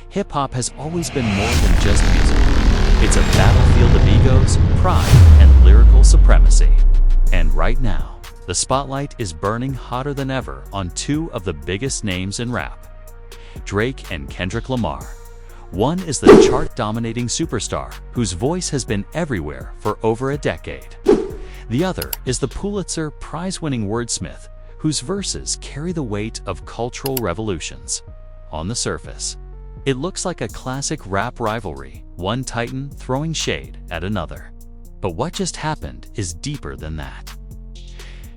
Hip-hop has always been more than just music. It's a battlefield of egos, pride, and lyrical supremacy. And right now, the spotlight is burning hotter than ever on two of the biggest names in rap, Drake and Kendrick Lamar. One is the chart-dominating superstar whose voice has been everywhere for over a decade. The other is the Pulitzer Prize-winning wordsmith whose verses carry the weight of cultural revolutions. On the surface, it looks like a classic rap rivalry, one titan throwing shade at another. But what just happened is deeper than that.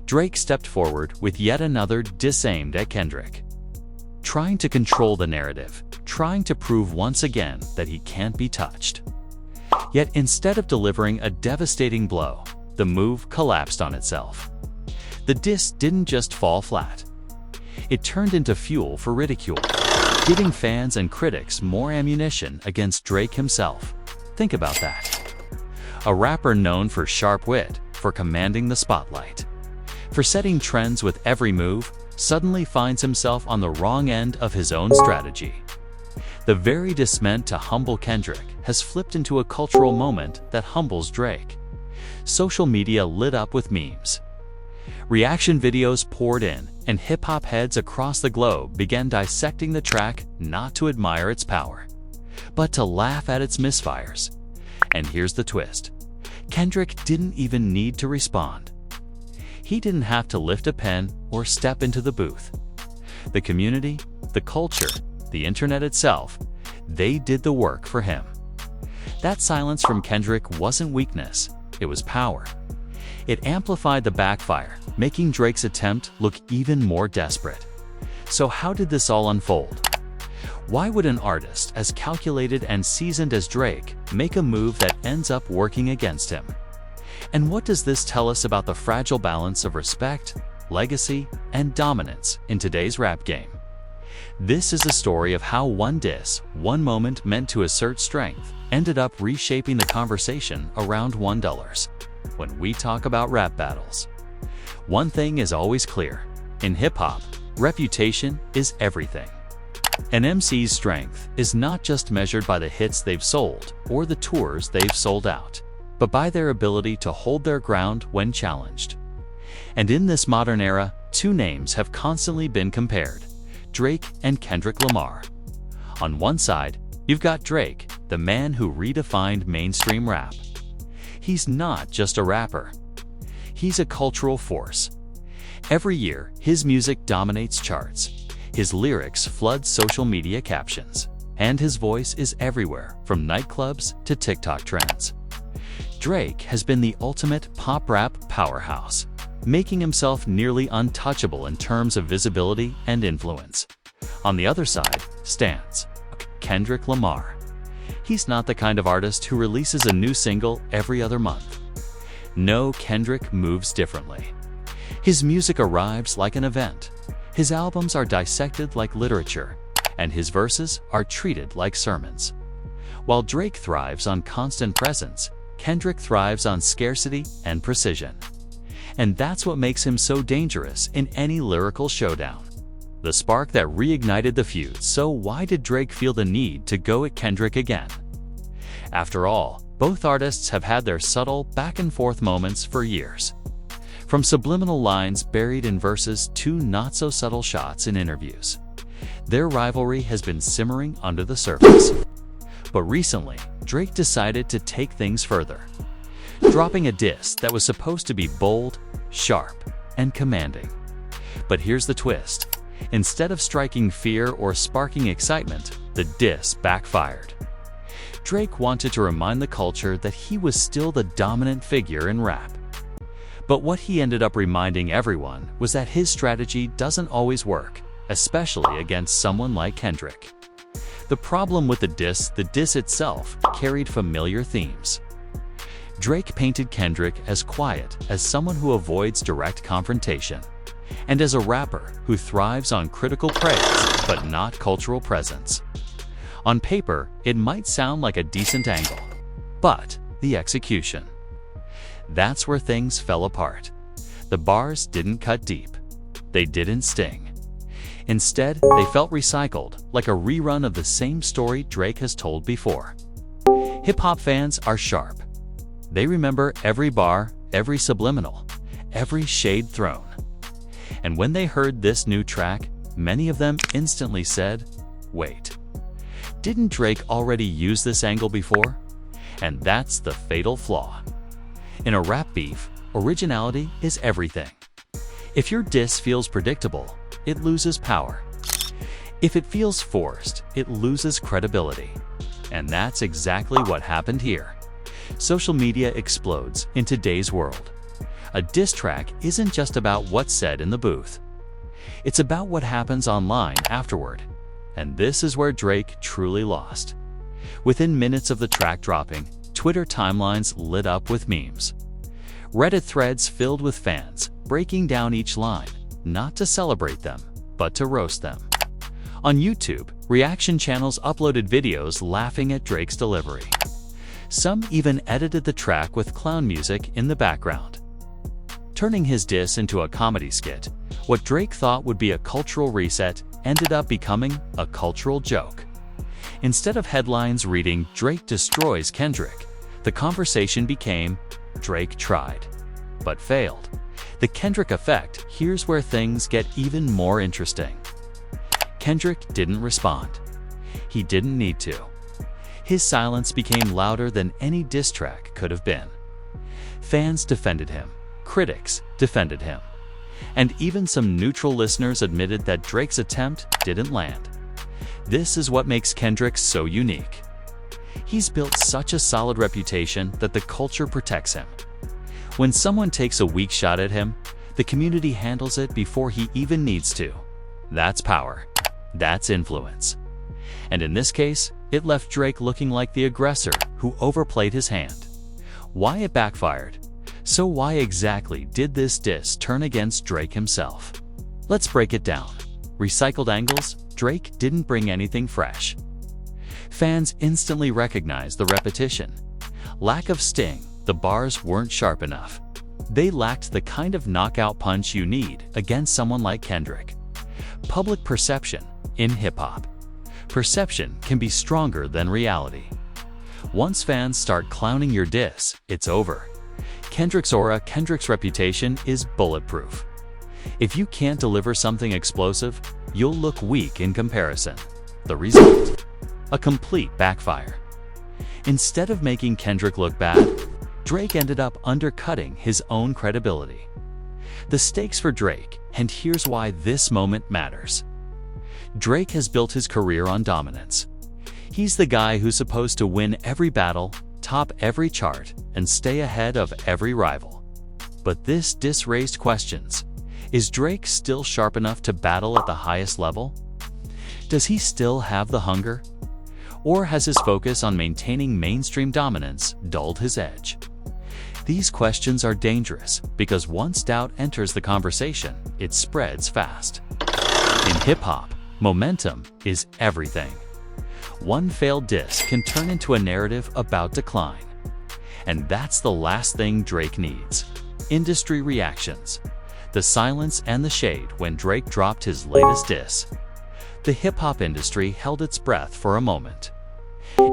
Drake stepped forward with yet another diss aimed at Kendrick, trying to control the narrative, trying to prove once again that he can't be touched. Yet instead of delivering a devastating blow, the move collapsed on itself. The diss didn't just fall flat. It turned into fuel for ridicule, giving fans and critics more ammunition against Drake himself. Think about that. A rapper known for sharp wit, for commanding the spotlight, for setting trends with every move, suddenly finds himself on the wrong end of his own strategy. The very diss meant to humble Kendrick has flipped into a cultural moment that humbles Drake. Social media lit up with memes. Reaction videos poured in, and hip-hop heads across the globe began dissecting the track not to admire its power, but to laugh at its misfires. And here's the twist. Kendrick didn't even need to respond. He didn't have to lift a pen or step into the booth. The community, the culture, the internet itself, they did the work for him. That silence from Kendrick wasn't weakness, it was power. It amplified the backfire, making Drake's attempt look even more desperate. So how did this all unfold? Why would an artist as calculated and seasoned as Drake make a move that ends up working against him? And what does this tell us about the fragile balance of respect, legacy, and dominance in today's rap game? This is a story of how one diss, one moment meant to assert strength, ended up reshaping the conversation around $1. When we talk about rap battles, one thing is always clear. In hip-hop, reputation is everything. An MC's strength is not just measured by the hits they've sold or the tours they've sold out, but by their ability to hold their ground when challenged. And in this modern era, two names have constantly been compared: Drake and Kendrick Lamar. On one side, you've got Drake, the man who redefined mainstream rap. He's not just a rapper. He's a cultural force. Every year, his music dominates charts. His lyrics flood social media captions, and his voice is everywhere, from nightclubs to TikTok trends. Drake has been the ultimate pop rap powerhouse, making himself nearly untouchable in terms of visibility and influence. On the other side stands Kendrick Lamar. He's not the kind of artist who releases a new single every other month. No, Kendrick moves differently. His music arrives like an event. His albums are dissected like literature, and his verses are treated like sermons. While Drake thrives on constant presence, Kendrick thrives on scarcity and precision. And that's what makes him so dangerous in any lyrical showdown. The spark that reignited the feud. So why did Drake feel the need to go at Kendrick again? After all, both artists have had their subtle back-and-forth moments for years. From subliminal lines buried in verses to not-so-subtle shots in interviews, their rivalry has been simmering under the surface. But recently, Drake decided to take things further, dropping a diss that was supposed to be bold, sharp, and commanding. But here's the twist. Instead of striking fear or sparking excitement, the diss backfired. Drake wanted to remind the culture that he was still the dominant figure in rap. But what he ended up reminding everyone was that his strategy doesn't always work, especially against someone like Kendrick. The problem with the diss itself carried familiar themes. Drake painted Kendrick as quiet, as someone who avoids direct confrontation, and as a rapper who thrives on critical praise but not cultural presence. On paper, it might sound like a decent angle, but the execution. That's where things fell apart. The bars didn't cut deep. They didn't sting. Instead, they felt recycled, like a rerun of the same story Drake has told before. Hip-hop fans are sharp. They remember every bar, every subliminal, every shade thrown. And when they heard this new track, many of them instantly said, "Wait, didn't Drake already use this angle before?" And that's the fatal flaw. In a rap beef, originality is everything. If your diss feels predictable, it loses power. If it feels forced, it loses credibility. And that's exactly what happened here. Social media explodes in today's world. A diss track isn't just about what's said in the booth. It's about what happens online afterward. And this is where Drake truly lost. Within minutes of the track dropping, Twitter timelines lit up with memes. Reddit threads filled with fans, breaking down each line, not to celebrate them, but to roast them. On YouTube, reaction channels uploaded videos laughing at Drake's delivery. Some even edited the track with clown music in the background. Turning his diss into a comedy skit, what Drake thought would be a cultural reset ended up becoming a cultural joke. Instead of headlines reading "Drake destroys Kendrick," the conversation became "Drake tried, but failed." The Kendrick effect, here's where things get even more interesting. Kendrick didn't respond. He didn't need to. His silence became louder than any diss track could have been. Fans defended him, critics defended him, and even some neutral listeners admitted that Drake's attempt didn't land. This is what makes Kendrick so unique. He's built such a solid reputation that the culture protects him. When someone takes a weak shot at him, the community handles it before he even needs to. That's power. That's influence. And in this case, it left Drake looking like the aggressor who overplayed his hand. Why it backfired? So why exactly did this diss turn against Drake himself? Let's break it down. Recycled angles? Drake didn't bring anything fresh. Fans instantly recognized the repetition. Lack of sting, the bars weren't sharp enough. They lacked the kind of knockout punch you need against someone like Kendrick. Public perception in hip-hop. Perception can be stronger than reality. Once fans start clowning your diss, it's over. Kendrick's aura, Kendrick's reputation is bulletproof. If you can't deliver something explosive, you'll look weak in comparison. The result? A complete backfire. Instead of making Kendrick look bad, Drake ended up undercutting his own credibility. The stakes for Drake, and here's why this moment matters. Drake has built his career on dominance. He's the guy who's supposed to win every battle, top every chart, and stay ahead of every rival. But this diss raised questions. Is Drake still sharp enough to battle at the highest level? Does he still have the hunger? Or has his focus on maintaining mainstream dominance dulled his edge? These questions are dangerous because once doubt enters the conversation, it spreads fast. In hip-hop, momentum is everything. One failed diss can turn into a narrative about decline. And that's the last thing Drake needs. Industry reactions. The silence and the shade when Drake dropped his latest diss. The hip-hop industry held its breath for a moment.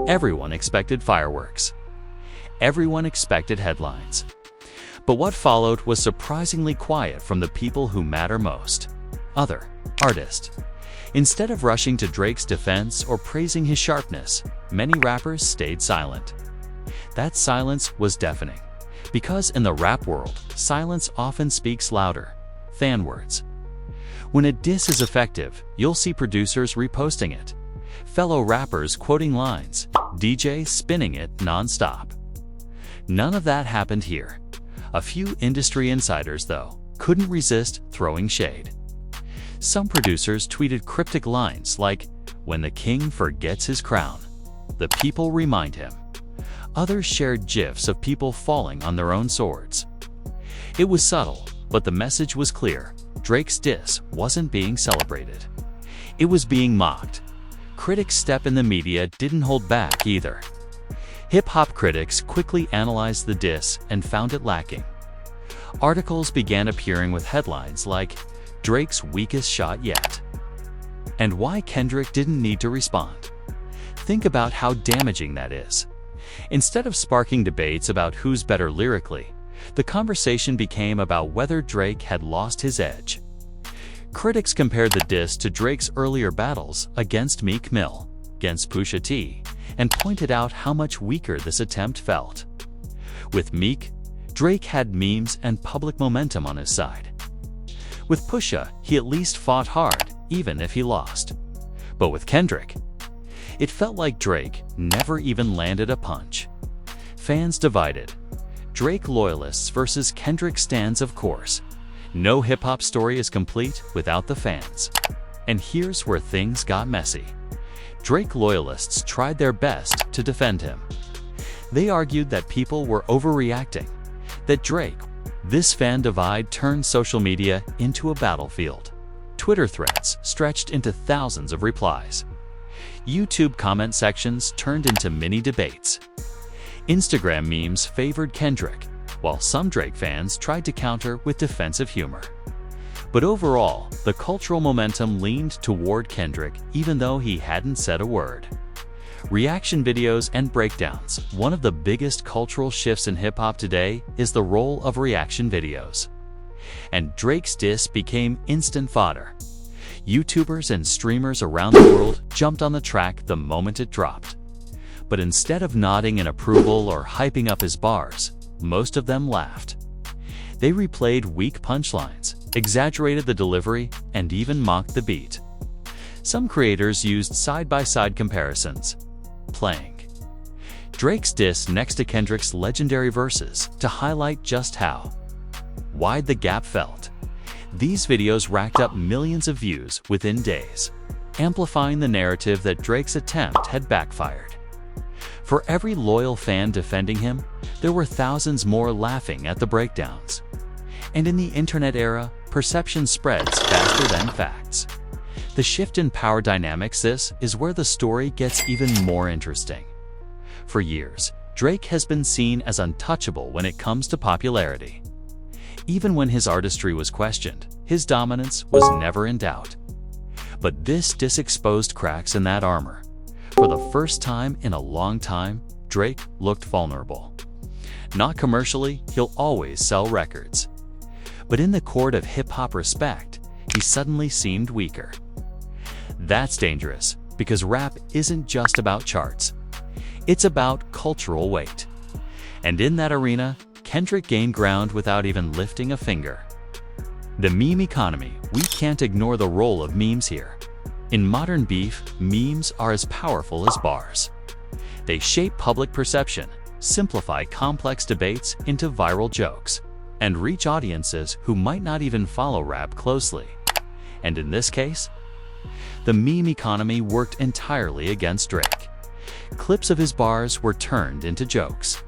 Everyone expected fireworks. Everyone expected headlines. But what followed was surprisingly quiet from the people who matter most. Other artists. Instead of rushing to Drake's defense or praising his sharpness, many rappers stayed silent. That silence was deafening, because in the rap world, silence often speaks louder than words. When a diss is effective, you'll see producers reposting it, fellow rappers quoting lines, DJs spinning it non-stop. None of that happened here. A few industry insiders, though, couldn't resist throwing shade. Some producers tweeted cryptic lines like, "When the king forgets his crown, the people remind him." Others shared gifs of people falling on their own swords. It was subtle, but the message was clear. Drake's diss wasn't being celebrated. It was being mocked. Critics' step in the media didn't hold back either. Hip-hop critics quickly analyzed the diss and found it lacking. Articles began appearing with headlines like, "Drake's weakest shot yet," and why Kendrick didn't need to respond. Think about how damaging that is. Instead of sparking debates about who's better lyrically, the conversation became about whether Drake had lost his edge. Critics compared the diss to Drake's earlier battles against Meek Mill, against Pusha T, and pointed out how much weaker this attempt felt. With Meek, Drake had memes and public momentum on his side. With Pusha, he at least fought hard, even if he lost. But with Kendrick, it felt like Drake never even landed a punch. Fans divided. Drake loyalists versus Kendrick stans, of course. No hip-hop story is complete without the fans. And here's where things got messy. Drake loyalists tried their best to defend him. They argued that people were overreacting, that this fan divide turned social media into a battlefield. Twitter threads stretched into thousands of replies. YouTube comment sections turned into mini debates. Instagram memes favored Kendrick, while some Drake fans tried to counter with defensive humor. But overall, the cultural momentum leaned toward Kendrick even though he hadn't said a word. Reaction videos and breakdowns. One of the biggest cultural shifts in hip-hop today is the role of reaction videos. And Drake's diss became instant fodder. YouTubers and streamers around the world jumped on the track the moment it dropped. But instead of nodding in approval or hyping up his bars, most of them laughed. They replayed weak punchlines, exaggerated the delivery, and even mocked the beat. Some creators used side-by-side comparisons, playing Drake's diss next to Kendrick's legendary verses to highlight just how wide the gap felt. These videos racked up millions of views within days, amplifying the narrative that Drake's attempt had backfired. For every loyal fan defending him, there were thousands more laughing at the breakdowns. And in the internet era, perception spreads faster than facts. The shift in power dynamics. This is where the story gets even more interesting. For years, Drake has been seen as untouchable when it comes to popularity. Even when his artistry was questioned, his dominance was never in doubt. But this diss exposed cracks in that armor. For the first time in a long time, Drake looked vulnerable. Not commercially, he'll always sell records. But in the court of hip-hop respect, he suddenly seemed weaker. That's dangerous, because rap isn't just about charts. It's about cultural weight. And in that arena, Kendrick gained ground without even lifting a finger. The meme economy. We can't ignore the role of memes here. In modern beef, memes are as powerful as bars. They shape public perception, simplify complex debates into viral jokes, and reach audiences who might not even follow rap closely. And in this case, the meme economy worked entirely against Drake. Clips of his bars were turned into jokes.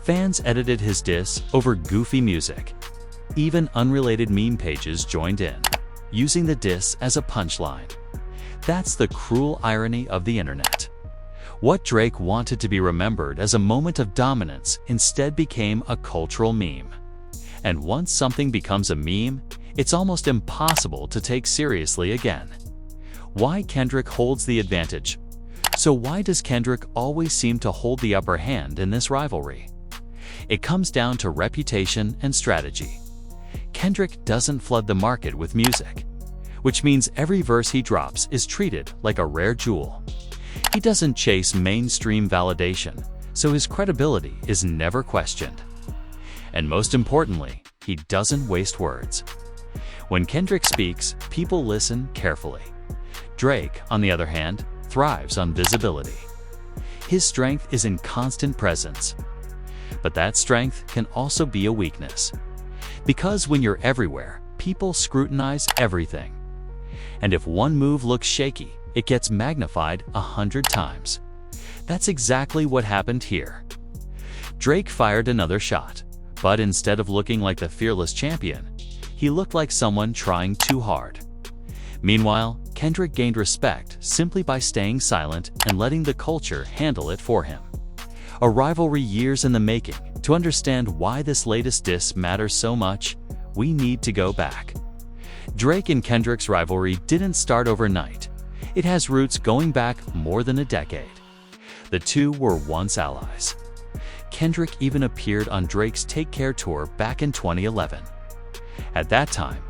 Fans edited his diss over goofy music. Even unrelated meme pages joined in, using the diss as a punchline. That's the cruel irony of the internet. What Drake wanted to be remembered as a moment of dominance instead became a cultural meme. And once something becomes a meme, it's almost impossible to take seriously again. Why Kendrick holds the advantage? So why does Kendrick always seem to hold the upper hand in this rivalry? It comes down to reputation and strategy. Kendrick doesn't flood the market with music, which means every verse he drops is treated like a rare jewel. He doesn't chase mainstream validation, so his credibility is never questioned. And most importantly, he doesn't waste words. When Kendrick speaks, people listen carefully. Drake, on the other hand, thrives on visibility. His strength is in constant presence. But that strength can also be a weakness. Because when you're everywhere, people scrutinize everything. And if one move looks shaky, it gets magnified 100 times. That's exactly what happened here. Drake fired another shot, but instead of looking like the fearless champion, he looked like someone trying too hard. Meanwhile, Kendrick gained respect simply by staying silent and letting the culture handle it for him. A rivalry years in the making. To understand why this latest diss matters so much, we need to go back. Drake and Kendrick's rivalry didn't start overnight. It has roots going back more than a decade. The two were once allies. Kendrick even appeared on Drake's Take Care tour back in 2011. At that time,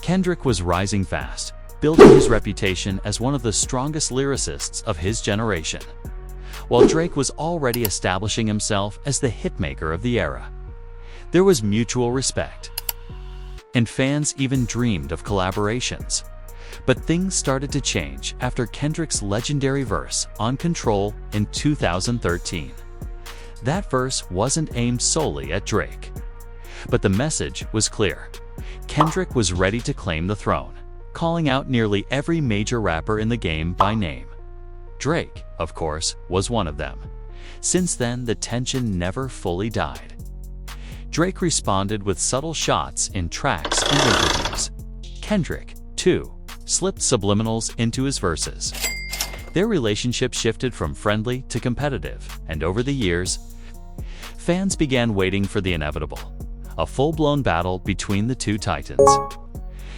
Kendrick was rising fast, building his reputation as one of the strongest lyricists of his generation, while Drake was already establishing himself as the hitmaker of the era. There was mutual respect, and fans even dreamed of collaborations. But things started to change after Kendrick's legendary verse on Control in 2013. That verse wasn't aimed solely at Drake, but the message was clear. Kendrick was ready to claim the throne, calling out nearly every major rapper in the game by name. Drake, of course, was one of them. Since then, the tension never fully died. Drake responded with subtle shots in tracks and interviews. Kendrick, too, slipped subliminals into his verses. Their relationship shifted from friendly to competitive, and over the years, fans began waiting for the inevitable, a full-blown battle between the two titans.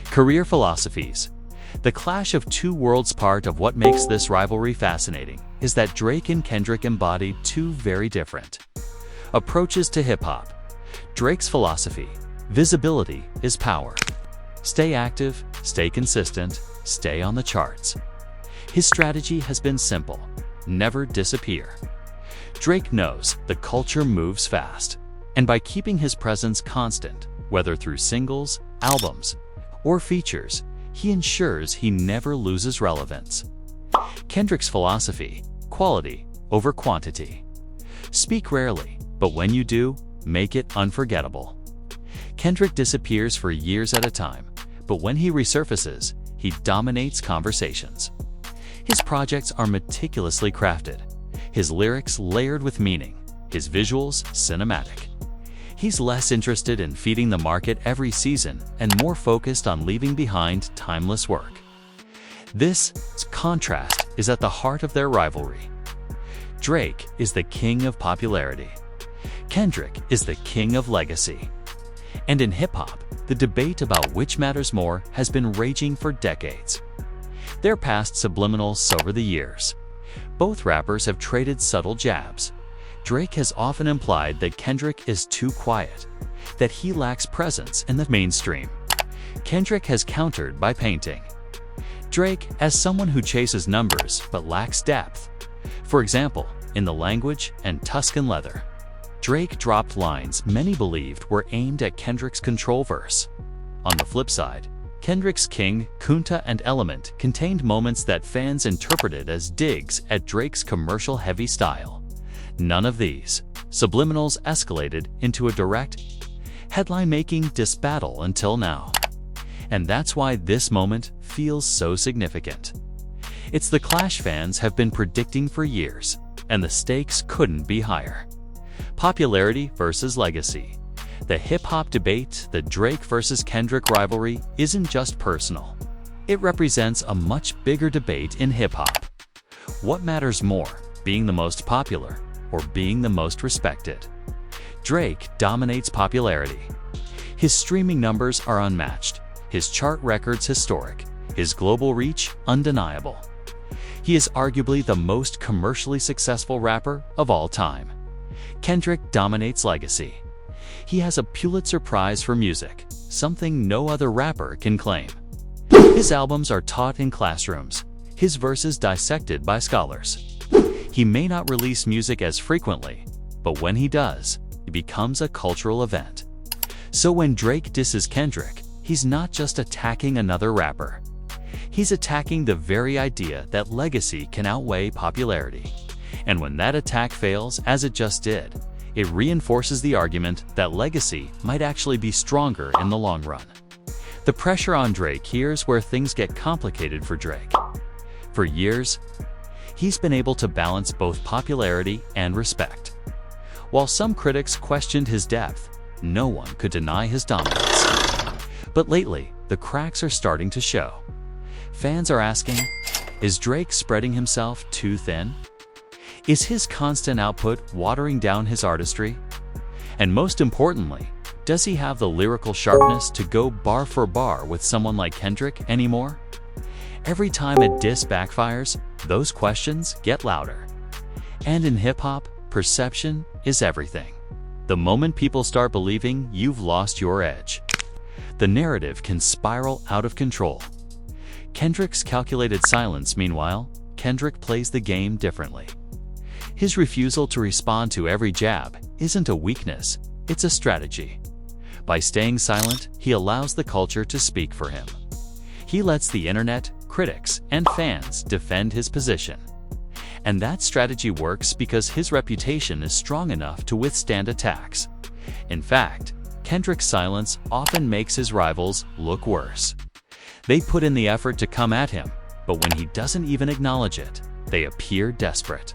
Career philosophies. The clash of two worlds. Part of what makes this rivalry fascinating is that Drake and Kendrick embodied two very different approaches to hip-hop. Drake's philosophy: visibility is power. Stay active, stay consistent, stay on the charts. His strategy has been simple: never disappear. Drake knows the culture moves fast, and by keeping his presence constant, whether through singles, albums, or features, he ensures he never loses relevance. Kendrick's philosophy: quality over quantity. Speak rarely, but when you do, make it unforgettable. Kendrick disappears for years at a time, but when he resurfaces, he dominates conversations. His projects are meticulously crafted, his lyrics layered with meaning, his visuals cinematic. He's less interested in feeding the market every season and more focused on leaving behind timeless work. This contrast is at the heart of their rivalry. Drake is the king of popularity. Kendrick is the king of legacy. And in hip-hop, the debate about which matters more has been raging for decades. They're past subliminals over the years. Both rappers have traded subtle jabs. Drake has often implied that Kendrick is too quiet, that he lacks presence in the mainstream. Kendrick has countered by painting Drake as someone who chases numbers but lacks depth. For example, in The Language and Tuscan Leather, Drake dropped lines many believed were aimed at Kendrick's Control verse. On the flip side, Kendrick's King, Kunta and Element contained moments that fans interpreted as digs at Drake's commercial-heavy style. None of these subliminals escalated into a direct, headline-making diss battle until now. And that's why this moment feels so significant. It's the clash fans have been predicting for years, and the stakes couldn't be higher. Popularity versus legacy. The hip-hop debate, the Drake versus Kendrick rivalry, isn't just personal. It represents a much bigger debate in hip-hop. What matters more, being the most popular or being the most respected? Drake dominates popularity. His streaming numbers are unmatched, his chart records historic, his global reach undeniable. He is arguably the most commercially successful rapper of all time. Kendrick dominates legacy. He has a Pulitzer Prize for music, something no other rapper can claim. His albums are taught in classrooms, his verses dissected by scholars. He may not release music as frequently, but when he does, it becomes a cultural event. So when Drake disses Kendrick, he's not just attacking another rapper. He's attacking the very idea that legacy can outweigh popularity. And when that attack fails, as it just did, it reinforces the argument that legacy might actually be stronger in the long run. The pressure on Drake here's where things get complicated for Drake. For years, he's been able to balance both popularity and respect. While some critics questioned his depth, no one could deny his dominance. But lately, the cracks are starting to show. Fans are asking, is Drake spreading himself too thin? Is his constant output watering down his artistry? And most importantly, Does he have the lyrical sharpness to go bar for bar with someone like Kendrick anymore? Every time a diss backfires, those questions get louder. And in hip-hop, perception is everything. The moment people start believing you've lost your edge, the narrative can spiral out of control. Kendrick's calculated silence, meanwhile, Kendrick plays the game differently. His refusal to respond to every jab isn't a weakness, it's a strategy. By staying silent, he allows the culture to speak for him. He lets the internet, critics, and fans defend his position. And that strategy works because his reputation is strong enough to withstand attacks. In fact, Kendrick's silence often makes his rivals look worse. They put in the effort to come at him, but when he doesn't even acknowledge it, they appear desperate.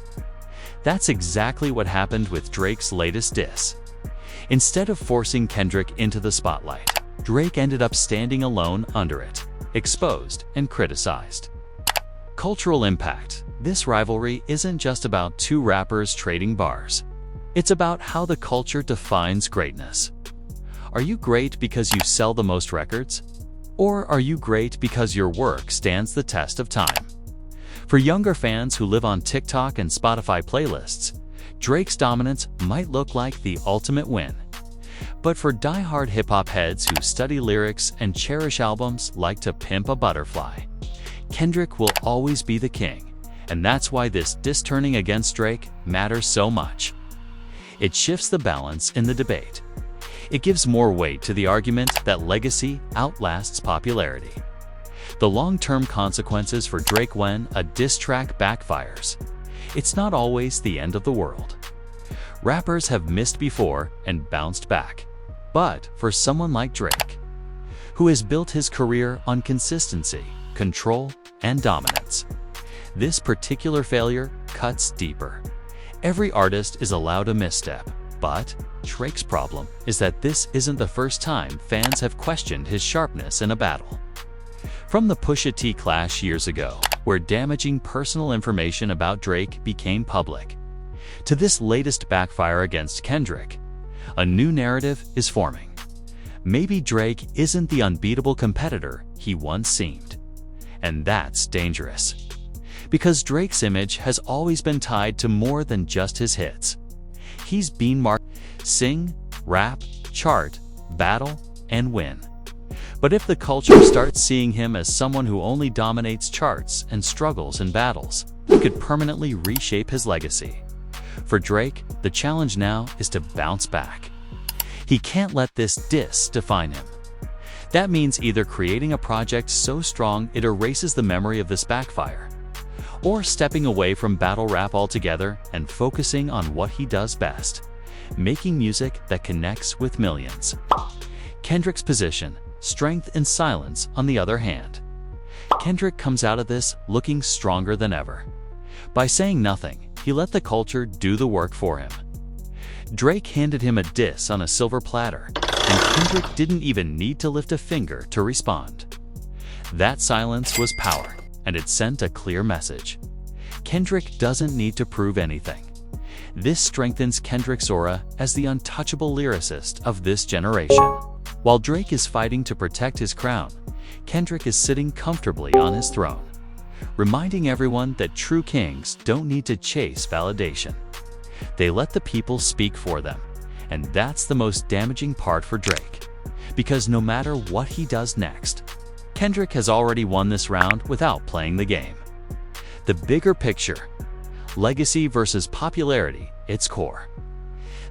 That's exactly what happened with Drake's latest diss. Instead of forcing Kendrick into the spotlight, Drake ended up standing alone under it, exposed and criticized. Cultural impact. This rivalry isn't just about two rappers trading bars. It's about how the culture defines greatness. Are you great because you sell the most records? Or are you great because your work stands the test of time? For younger fans who live on TikTok and Spotify playlists, Drake's dominance might look like the ultimate win. But for die-hard hip-hop heads who study lyrics and cherish albums like To Pimp a Butterfly, Kendrick will always be the king. And that's why this diss turning against Drake matters so much. It shifts the balance in the debate. It gives more weight to the argument that legacy outlasts popularity. The long-term consequences for Drake when a diss track backfires. It's not always the end of the world. Rappers have missed before and bounced back. But for someone like Drake, who has built his career on consistency, control, and dominance, this particular failure cuts deeper. Every artist is allowed a misstep, but Drake's problem is that this isn't the first time fans have questioned his sharpness in a battle. From the Pusha T clash years ago, where damaging personal information about Drake became public, to this latest backfire against Kendrick, a new narrative is forming. Maybe Drake isn't the unbeatable competitor he once seemed. And that's dangerous. Because Drake's image has always been tied to more than just his hits. He's been marked sing, rap, chart, battle, and win. But if the culture starts seeing him as someone who only dominates charts and struggles in battles, he could permanently reshape his legacy. For Drake, the challenge now is to bounce back. He can't let this diss define him. That means either creating a project so strong it erases the memory of this backfire, or stepping away from battle rap altogether and focusing on what he does best, making music that connects with millions. Kendrick's position, strength and silence, on the other hand. Kendrick comes out of this looking stronger than ever. By saying nothing, he let the culture do the work for him. Drake handed him a diss on a silver platter, and Kendrick didn't even need to lift a finger to respond. That silence was power, and it sent a clear message. Kendrick doesn't need to prove anything. This strengthens Kendrick's aura as the untouchable lyricist of this generation. While Drake is fighting to protect his crown, Kendrick is sitting comfortably on his throne, reminding everyone that true kings don't need to chase validation. They let the people speak for them, and that's the most damaging part for Drake. Because no matter what he does next, Kendrick has already won this round without playing the game. The bigger picture, legacy versus popularity, its core.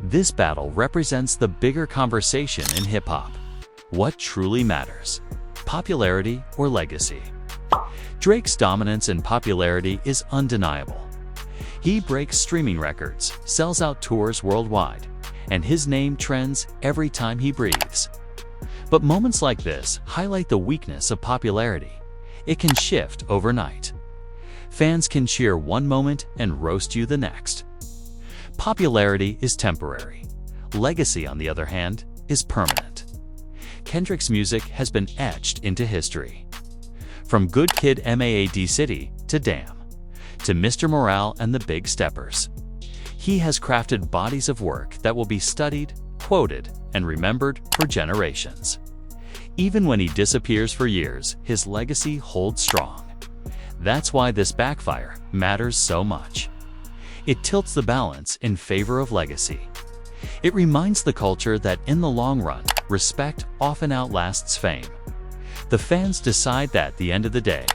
This battle represents the bigger conversation in hip-hop. What truly matters? Popularity or legacy? Drake's dominance and popularity is undeniable. He breaks streaming records, sells out tours worldwide, and his name trends every time he breathes. But moments like this highlight the weakness of popularity. It can shift overnight. Fans can cheer one moment and roast you the next. Popularity is temporary. Legacy, on the other hand, is permanent. Kendrick's music has been etched into history. From Good Kid Mad City to Damn, to Mr. Morale and the Big Steppers. He has crafted bodies of work that will be studied, quoted and remembered for generations. Even when he disappears for years, his legacy holds strong. That's why this Backfire matters so much. It tilts the balance in favor of legacy. It reminds the culture that in the long run, respect often outlasts fame. The fans decide that at the end of the day,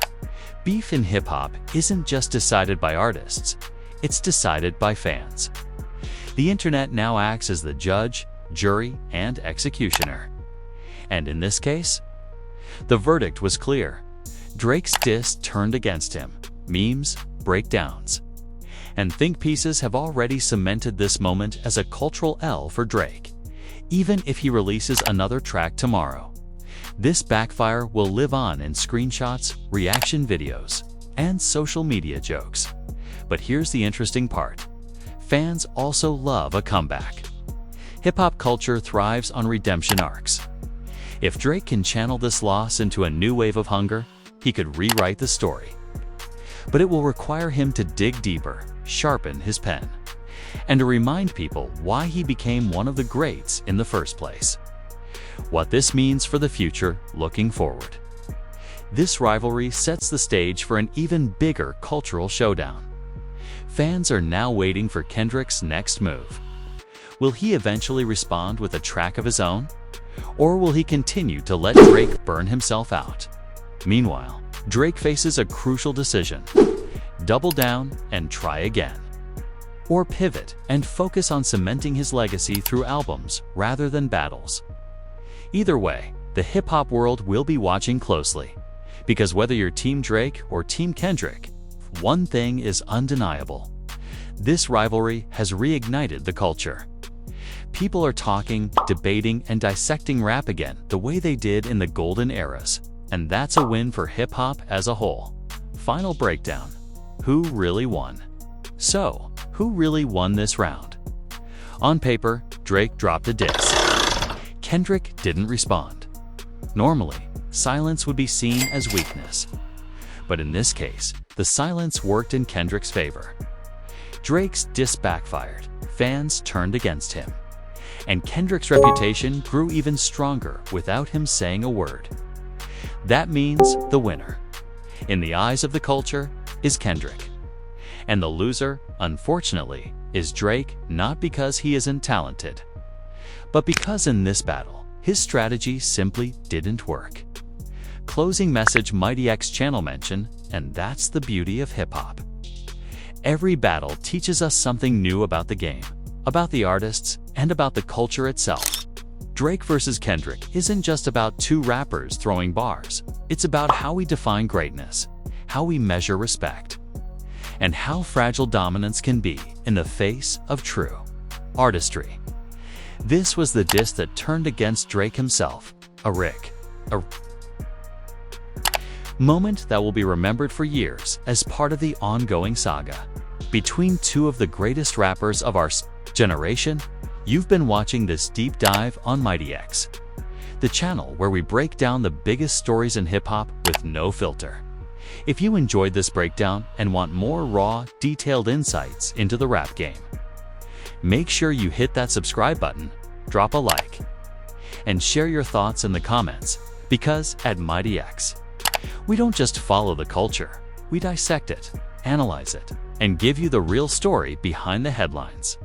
beef in hip-hop isn't just decided by artists, it's decided by fans. The internet now acts as the judge, jury, and executioner. And in this case, the verdict was clear. Drake's diss turned against him. Memes, breakdowns, and think pieces have already cemented this moment as a cultural L for Drake. Even if he releases another track tomorrow, this Backfire will live on in screenshots, reaction videos, and social media jokes. But here's the interesting part. Fans also love a comeback. Hip-hop culture thrives on redemption arcs. If Drake can channel this loss into a new wave of hunger, he could rewrite the story. But it will require him to dig deeper, sharpen his pen, and to remind people why he became one of the greats in the first place. What this means for the future looking forward. This rivalry sets the stage for an even bigger cultural showdown. Fans are now waiting for Kendrick's next move. Will he eventually respond with a track of his own? Or will he continue to let Drake burn himself out? Meanwhile, Drake faces a crucial decision: double down and try again, or pivot and focus on cementing his legacy through albums rather than battles. Either way, the hip-hop world will be watching closely, because whether you're Team Drake or Team Kendrick, one thing is undeniable: this rivalry has reignited the culture. People are talking, debating, and dissecting rap again the way they did in the golden eras, and that's a win for hip-hop as a whole. Final breakdown: who really won? So, who really won this round? On paper, Drake dropped a diss. Kendrick didn't respond. Normally, silence would be seen as weakness. But in this case, the silence worked in Kendrick's favor. Drake's diss backfired, fans turned against him, and Kendrick's reputation grew even stronger without him saying a word. That means the winner, in the eyes of the culture, is Kendrick. And the loser, unfortunately, is Drake, not because he isn't talented, but because in this battle, his strategy simply didn't work. Closing message: MizteeX channel mention, and that's the beauty of hip-hop. Every battle teaches us something new about the game, about the artists, and about the culture itself. Drake versus Kendrick isn't just about two rappers throwing bars. It's about how we define greatness, how we measure respect, and how fragile dominance can be in the face of true artistry. This was the diss that turned against Drake himself, a moment that will be remembered for years as part of the ongoing saga between two of the greatest rappers of our generation. You've been watching this deep dive on MizteeX, the channel where we break down the biggest stories in hip-hop with no filter. If you enjoyed this breakdown and want more raw, detailed insights into the rap game, make sure you hit that subscribe button, drop a like, and share your thoughts in the comments, because at MizteeX, we don't just follow the culture, we dissect it, analyze it, and give you the real story behind the headlines.